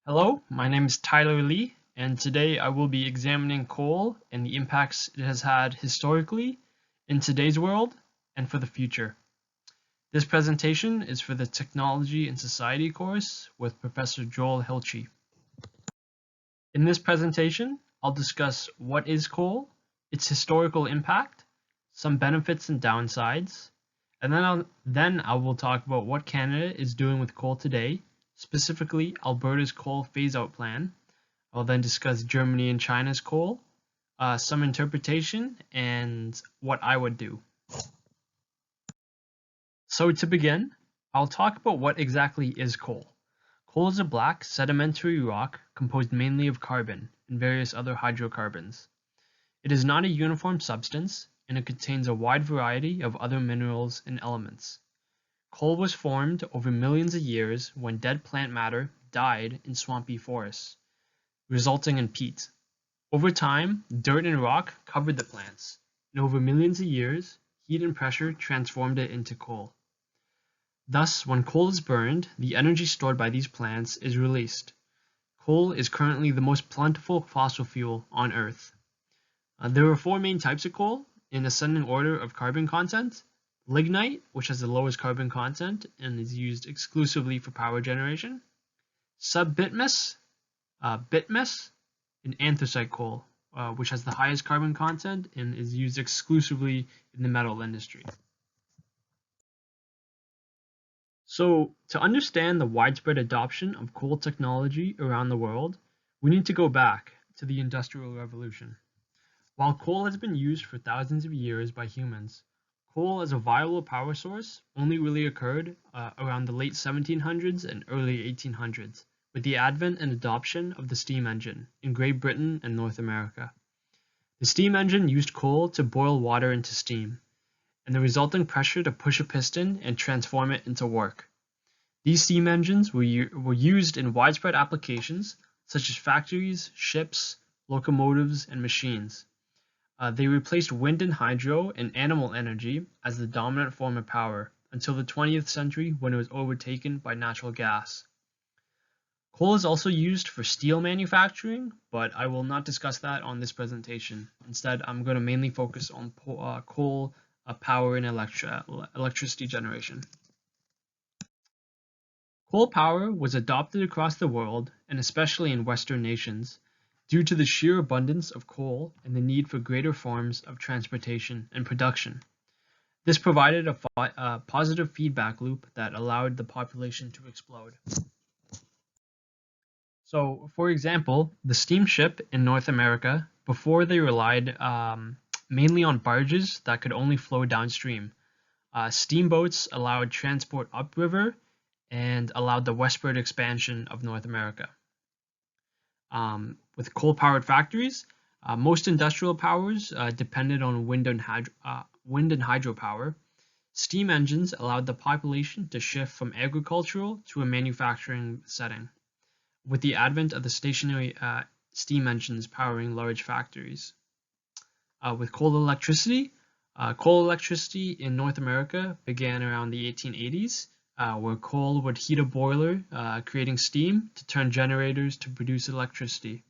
Hello, my name is Tyler Lee, and today I will be examining coal and the impacts it has had historically, in today's world, and for the future. This presentation is for the Technology and Society course with Professor Joel Hilche. In this presentation, I'll discuss what is coal, its historical impact, some benefits and downsides, and then I will talk about what Canada is doing with coal today, specifically Alberta's coal phase-out plan. I'll then discuss Germany and China's coal, some interpretation, and what I would do. So to begin, I'll talk about what exactly is coal. Coal is a black sedimentary rock composed mainly of carbon and various other hydrocarbons. It is not a uniform substance, and it contains a wide variety of other minerals and elements. Coal was formed over millions of years when dead plant matter died in swampy forests, resulting in peat. Over time, dirt and rock covered the plants, and over millions of years, heat and pressure transformed it into coal. Thus, when coal is burned, the energy stored by these plants is released. Coal is currently the most plentiful fossil fuel on Earth. There are four main types of coal in ascending order of carbon content. Lignite, which has the lowest carbon content and is used exclusively for power generation. Subbitmus, bitmus, and anthracite coal, which has the highest carbon content and is used exclusively in the metal industry. So, to understand the widespread adoption of coal technology around the world, we need to go back to the Industrial Revolution. While coal has been used for thousands of years by humans, coal as a viable power source only really occurred around the late 1700s and early 1800s, with the advent and adoption of the steam engine in Great Britain and North America. The steam engine used coal to boil water into steam, and the resulting pressure to push a piston and transform it into work. These steam engines were used in widespread applications such as factories, ships, locomotives, and machines. They replaced wind and hydro and animal energy as the dominant form of power until the 20th century when it was overtaken by natural gas. Coal is also used for steel manufacturing, but I will not discuss that on this presentation. Instead, I'm going to mainly focus on coal power and electricity generation. Coal power was adopted across the world, and especially in Western nations, due to the sheer abundance of coal and the need for greater forms of transportation and production. This provided a positive feedback loop that allowed the population to explode. So, for example, the steamship in North America, before they relied mainly on barges that could only flow downstream, steamboats allowed transport upriver and allowed the westward expansion of North America. With coal-powered factories, most industrial powers depended on wind and hydropower. Steam engines allowed the population to shift from agricultural to a manufacturing setting, with the advent of the stationary steam engines powering large factories. With coal electricity in North America began around the 1880s, where coal would heat a boiler, creating steam to turn generators to produce electricity.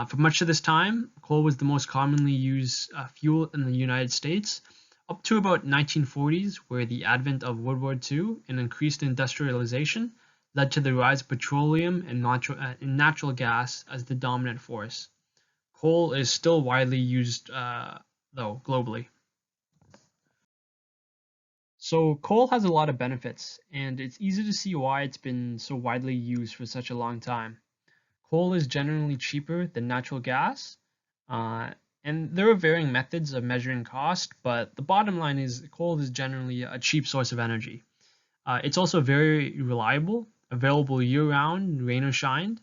For much of this time, coal was the most commonly used fuel in the United States, up to about 1940s, where the advent of World War II and increased industrialization led to the rise of petroleum and natural gas as the dominant force. Coal is still widely used, though, globally. So coal has a lot of benefits, and it's easy to see why it's been so widely used for such a long time. Coal is generally cheaper than natural gas, and there are varying methods of measuring cost, but the bottom line is coal is generally a cheap source of energy. It's also very reliable, available year-round, rain or shine.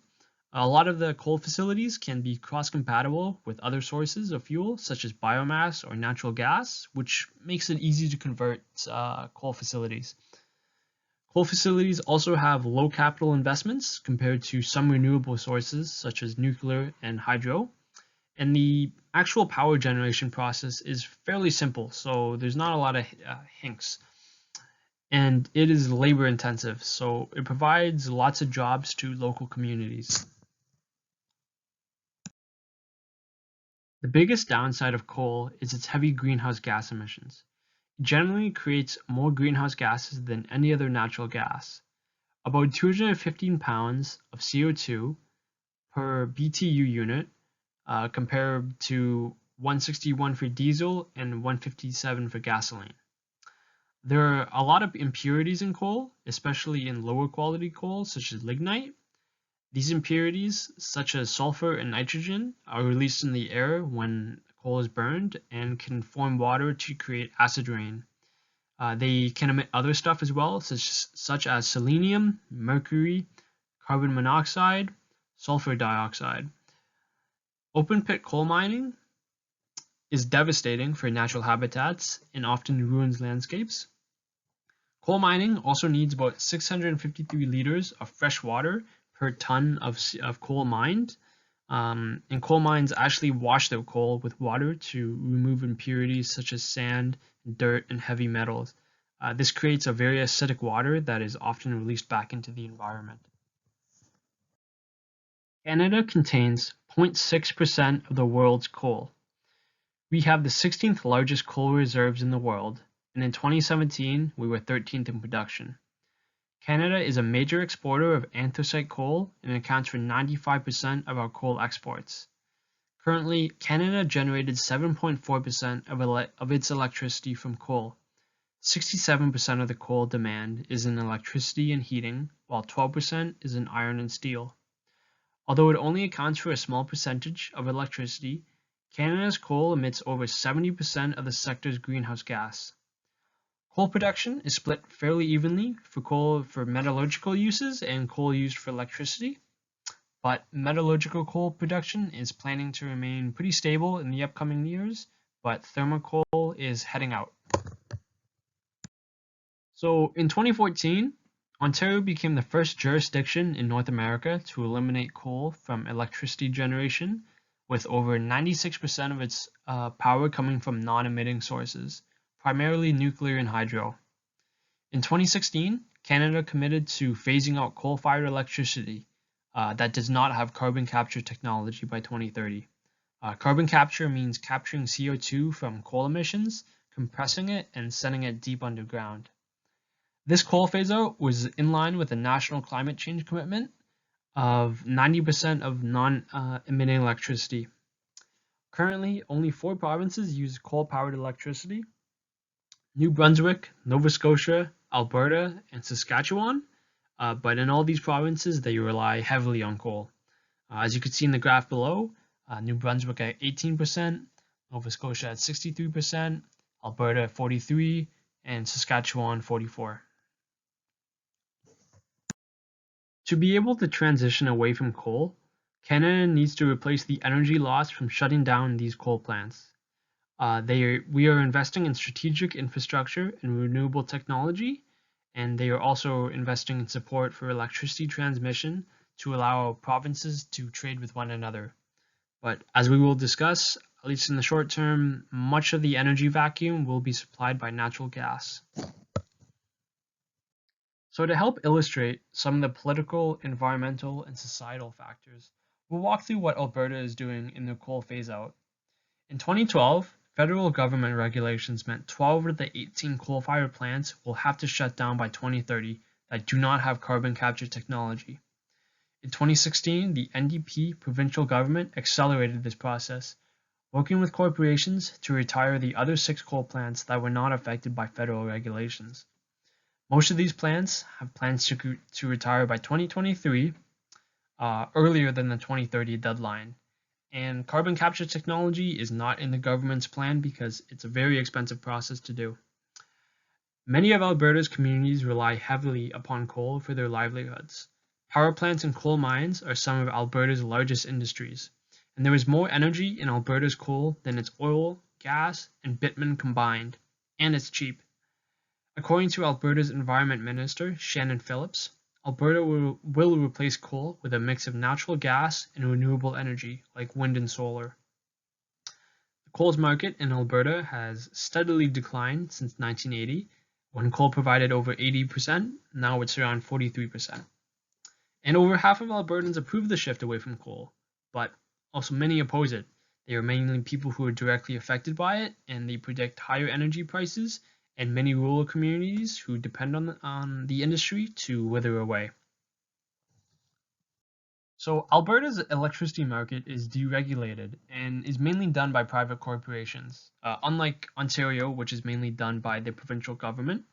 A lot of the coal facilities can be cross-compatible with other sources of fuel, such as biomass or natural gas, which makes it easy to convert coal facilities. Coal facilities also have low capital investments compared to some renewable sources, such as nuclear and hydro. And the actual power generation process is fairly simple, so there's not a lot of hinks. and it is labor intensive, so it provides lots of jobs to local communities. The biggest downside of coal is its heavy greenhouse gas emissions. It generally creates more greenhouse gases than any other natural gas. About 215 pounds of CO2 per BTU unit, compared to 161 for diesel and 157 for gasoline. There are a lot of impurities in coal, especially in lower quality coal such as lignite. These impurities, such as sulfur and nitrogen, are released in the air when coal is burned and can form water to create acid rain. They can emit other stuff as well, such as selenium, mercury, carbon monoxide, sulfur dioxide. Open pit coal mining is devastating for natural habitats and often ruins landscapes. Coal mining also needs about 653 liters of fresh water per ton of coal mined. And coal mines actually wash their coal with water to remove impurities such as sand, dirt, and heavy metals. This creates a very acidic water that is often released back into the environment. Canada contains 0.6% of the world's coal. We have the 16th largest coal reserves in the world, and in 2017 we were 13th in production. Canada is a major exporter of anthracite coal and accounts for 95% of our coal exports. Currently, Canada generated 7.4% of its electricity from coal. 67% of the coal demand is in electricity and heating, while 12% is in iron and steel. Although it only accounts for a small percentage of electricity, Canada's coal emits over 70% of the sector's greenhouse gas. Coal production is split fairly evenly for coal for metallurgical uses and coal used for electricity, but metallurgical coal production is planning to remain pretty stable in the upcoming years, but thermal coal is heading out. So in 2014, Ontario became the first jurisdiction in North America to eliminate coal from electricity generation, with over 96% of its power coming from non-emitting sources, primarily nuclear and hydro. In 2016, Canada committed to phasing out coal-fired electricity that does not have carbon capture technology by 2030. Carbon capture means capturing CO2 from coal emissions, compressing it, and sending it deep underground. This coal phase-out was in line with the national climate change commitment of 90% of non-emitting electricity. Currently, only 4 provinces use coal-powered electricity: New Brunswick, Nova Scotia, Alberta, and Saskatchewan. But in all these provinces, they rely heavily on coal. As you can see in the graph below, New Brunswick at 18%, Nova Scotia at 63%, Alberta at 43%, and Saskatchewan 44%. To be able to transition away from coal, Canada needs to replace the energy lost from shutting down these coal plants. We are investing in strategic infrastructure and renewable technology, and they are also investing in support for electricity transmission to allow provinces to trade with one another. But as we will discuss, at least in the short term, much of the energy vacuum will be supplied by natural gas. So to help illustrate some of the political, environmental, and societal factors, we'll walk through what Alberta is doing in the coal phase-out. In 2012, federal government regulations meant 12 of the 18 coal-fired plants will have to shut down by 2030 that do not have carbon capture technology. In 2016, the NDP provincial government accelerated this process, working with corporations to retire the other 6 coal plants that were not affected by federal regulations. Most of these plants have plans to retire by 2023, earlier than the 2030 deadline. And carbon capture technology is not in the government's plan because it's a very expensive process to do. Many of Alberta's communities rely heavily upon coal for their livelihoods. Power plants and coal mines are some of Alberta's largest industries, and there is more energy in Alberta's coal than its oil, gas, and bitumen combined, and it's cheap. According to Alberta's Environment Minister, Shannon Phillips, Alberta will replace coal with a mix of natural gas and renewable energy, like wind and solar. The coal's market in Alberta has steadily declined since 1980, When coal provided over 80%, now it's around 43%. And over half of Albertans approve the shift away from coal, but also many oppose it. They are mainly people who are directly affected by it, and they predict higher energy prices and many rural communities who depend on the industry to wither away. So Alberta's electricity market is deregulated and is mainly done by private corporations, unlike Ontario, which is mainly done by the provincial government.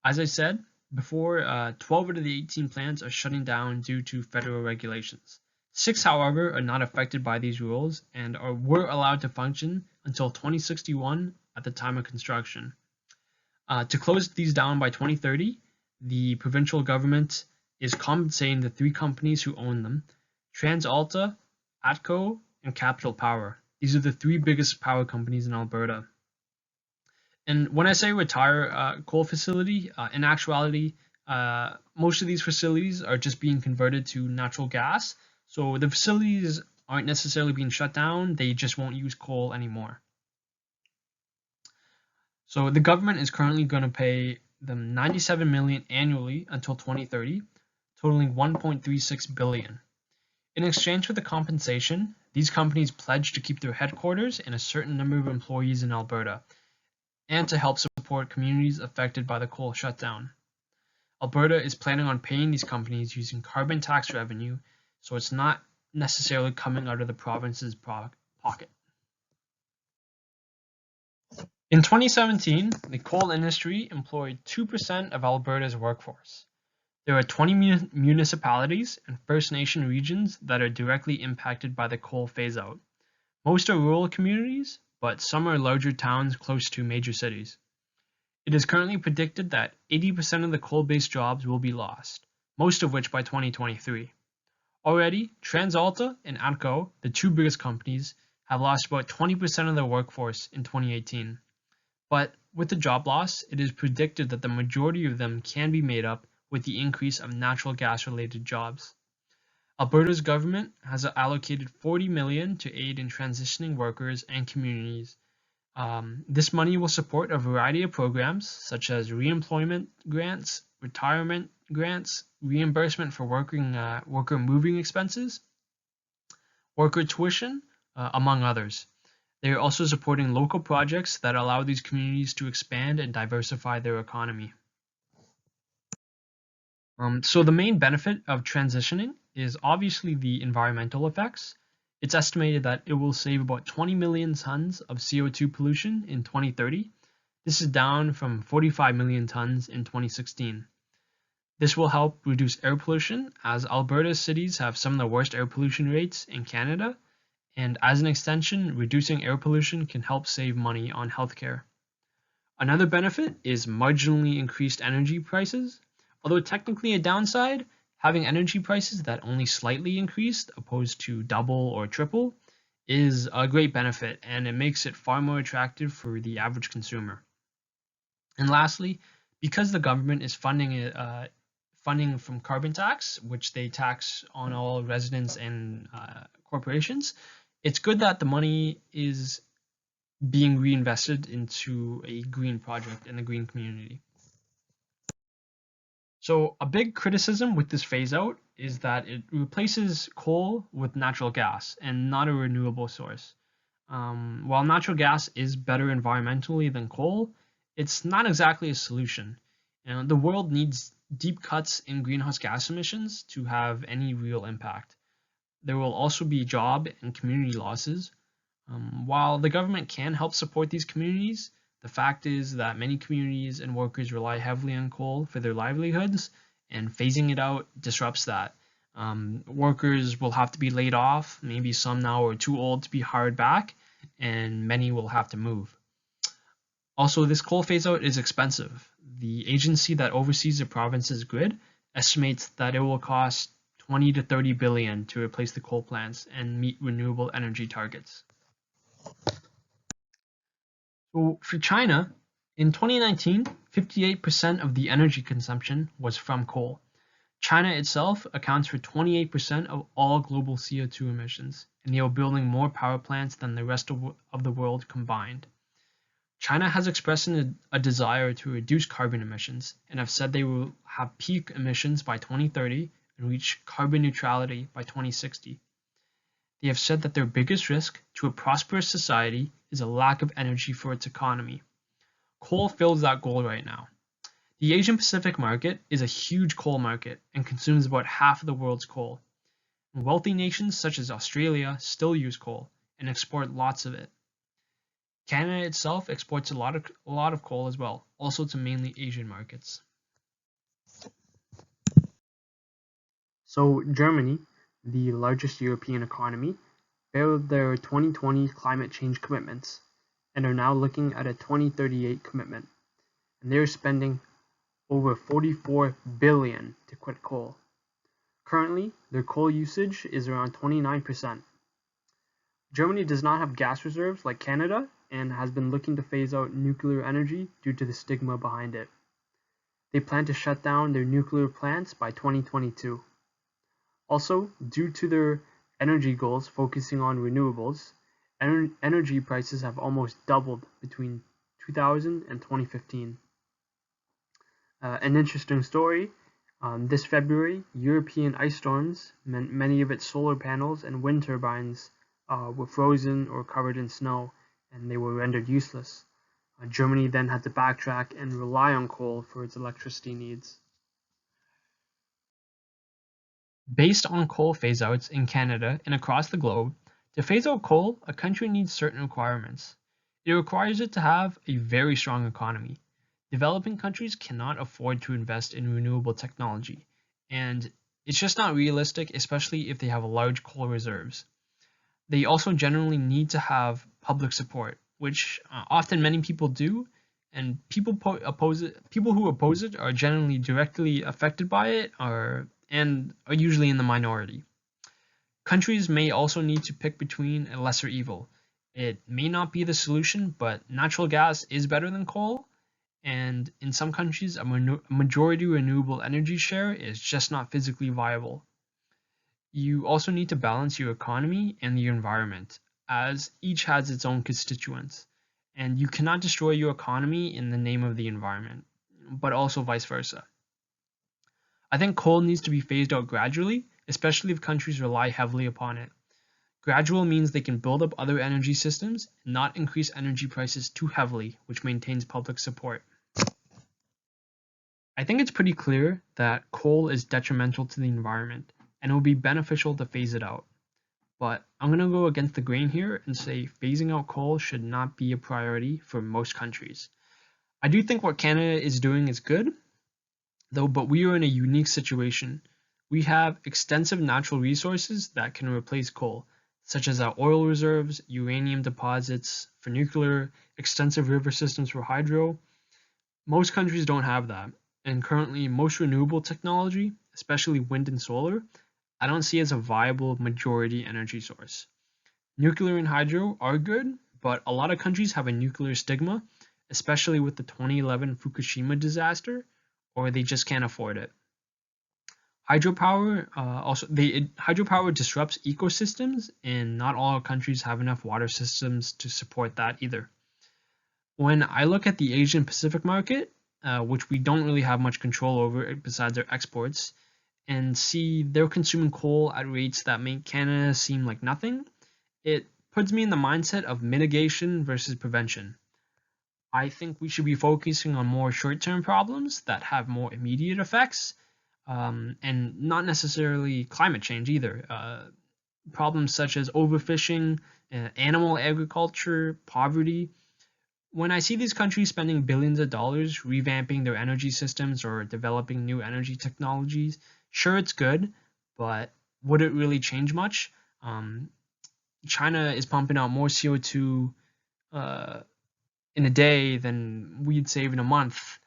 As I said before, 12 out of the 18 plants are shutting down due to federal regulations. 6, however, are not affected by these rules and were allowed to function until 2061 at the time of construction. To close these down by 2030, the provincial government is compensating the 3 companies who own them: TransAlta, ATCO, and Capital Power. These are the 3 biggest power companies in Alberta. And when I say retire coal facility, in actuality, most of these facilities are just being converted to natural gas. So the facilities aren't necessarily being shut down, they just won't use coal anymore. So the government is currently going to pay them $97 million annually until 2030, totaling $1.36 billion. In exchange for the compensation, these companies pledge to keep their headquarters and a certain number of employees in Alberta, and to help support communities affected by the coal shutdown. Alberta is planning on paying these companies using carbon tax revenue, so it's not necessarily coming out of the province's pocket. In 2017, the coal industry employed 2% of Alberta's workforce. There are 20 municipalities and First Nation regions that are directly impacted by the coal phase-out. Most are rural communities, but some are larger towns close to major cities. It is currently predicted that 80% of the coal-based jobs will be lost, most of which by 2023. Already, TransAlta and ATCO, the 2 biggest companies, have lost about 20% of their workforce in 2018. But with the job loss, it is predicted that the majority of them can be made up with the increase of natural gas-related jobs. Alberta's government has allocated $40 million to aid in transitioning workers and communities. This money will support a variety of programs such as reemployment grants, retirement grants, reimbursement for worker moving expenses, worker tuition, among others. They are also supporting local projects that allow these communities to expand and diversify their economy. So the main benefit of transitioning is obviously the environmental effects. It's estimated that it will save about 20 million tons of CO2 pollution in 2030. This is down from 45 million tons in 2016. This will help reduce air pollution, as Alberta's cities have some of the worst air pollution rates in Canada, and as an extension, reducing air pollution can help save money on healthcare. Another benefit is marginally increased energy prices. Although technically a downside, having energy prices that only slightly increased opposed to double or triple is a great benefit, and it makes it far more attractive for the average consumer. And lastly, because the government is funding from carbon tax, which they tax on all residents and corporations, it's good that the money is being reinvested into a green project in the green community. So a big criticism with this phase out is that it replaces coal with natural gas and not a renewable source. While natural gas is better environmentally than coal, it's not exactly a solution. The world needs deep cuts in greenhouse gas emissions to have any real impact. There will also be job and community losses. While the government can help support these communities, the fact is that many communities and workers rely heavily on coal for their livelihoods, and phasing it out disrupts that. Workers will have to be laid off, maybe some now are too old to be hired back, and many will have to move. Also, this coal phase out is expensive. The agency that oversees the province's grid estimates that it will cost 20 to 30 billion to replace the coal plants and meet renewable energy targets. So for China, in 2019, 58% of the energy consumption was from coal. China itself accounts for 28% of all global CO2 emissions, and they are building more power plants than the rest of the world combined. China has expressed a desire to reduce carbon emissions and have said they will have peak emissions by 2030 and reach carbon neutrality by 2060. They have said that their biggest risk to a prosperous society is a lack of energy for its economy. Coal fills that goal right now. The Asian Pacific market is a huge coal market and consumes about half of the world's coal. Wealthy nations such as Australia still use coal and export lots of it. Canada itself exports a lot of coal as well, also to mainly Asian markets. So Germany, the largest European economy, failed their 2020 climate change commitments and are now looking at a 2038 commitment. And they're spending over 44 billion to quit coal. Currently, their coal usage is around 29%. Germany does not have gas reserves like Canada and has been looking to phase out nuclear energy due to the stigma behind it. They plan to shut down their nuclear plants by 2022. Also, due to their energy goals focusing on renewables, energy prices have almost doubled between 2000 and 2015. An interesting story, this February, European ice storms meant many of its solar panels and wind turbines were frozen or covered in snow, and they were rendered useless. Germany then had to backtrack and rely on coal for its electricity needs. Based on coal phase-outs in Canada and across the globe, to phase out coal, a country needs certain requirements. It requires it to have a very strong economy. Developing countries cannot afford to invest in renewable technology, and it's just not realistic, especially if they have large coal reserves. They also generally need to have public support, which often many people do, and people who oppose it are generally directly affected by it, and are usually in the minority. Countries may also need to pick between a lesser evil. It may not be the solution, but natural gas is better than coal, and in some countries, a majority renewable energy share is just not physically viable. You also need to balance your economy and the environment, as each has its own constituents, and you cannot destroy your economy in the name of the environment, but also vice versa. I think coal needs to be phased out gradually, especially if countries rely heavily upon it. Gradual means they can build up other energy systems and not increase energy prices too heavily, which maintains public support. I think it's pretty clear that coal is detrimental to the environment, and it will be beneficial to phase it out. But I'm going to go against the grain here and say phasing out coal should not be a priority for most countries. I do think what Canada is doing is good, though, but we are in a unique situation. We have extensive natural resources that can replace coal, such as our oil reserves, uranium deposits for nuclear, extensive river systems for hydro. Most countries don't have that, and currently most renewable technology, especially wind and solar, I don't see as a viable majority energy source. Nuclear and hydro are good, but a lot of countries have a nuclear stigma, especially with the 2011 Fukushima disaster, or they just can't afford it. Hydropower hydropower disrupts ecosystems, and not all countries have enough water systems to support that either. When I look at the Asian Pacific market, which we don't really have much control over besides our exports, and see they're consuming coal at rates that make Canada seem like nothing, it puts me in the mindset of mitigation versus prevention. I think we should be focusing on more short-term problems that have more immediate effects, and not necessarily climate change either. Problems such as overfishing, animal agriculture, poverty. When I see these countries spending billions of dollars revamping their energy systems or developing new energy technologies, sure, it's good, but would it really change much? China is pumping out more CO2 in a day than we'd save in a month.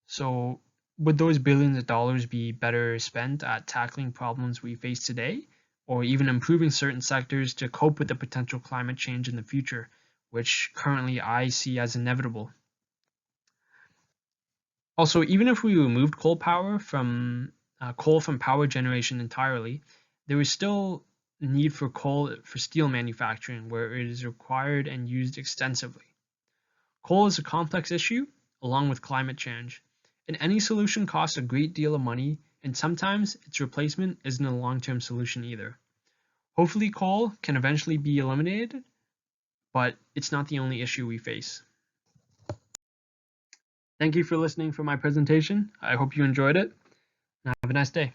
So would those billions of dollars be better spent at tackling problems we face today, or even improving certain sectors to cope with the potential climate change in the future, which currently I see as inevitable? Also, even if we removed coal from power generation entirely, there is still a need for coal for steel manufacturing, where it is required and used extensively. Coal is a complex issue, along with climate change, and any solution costs a great deal of money, and sometimes its replacement isn't a long-term solution either. Hopefully coal can eventually be eliminated, but it's not the only issue we face. Thank you for listening for my presentation. I hope you enjoyed it, and have a nice day.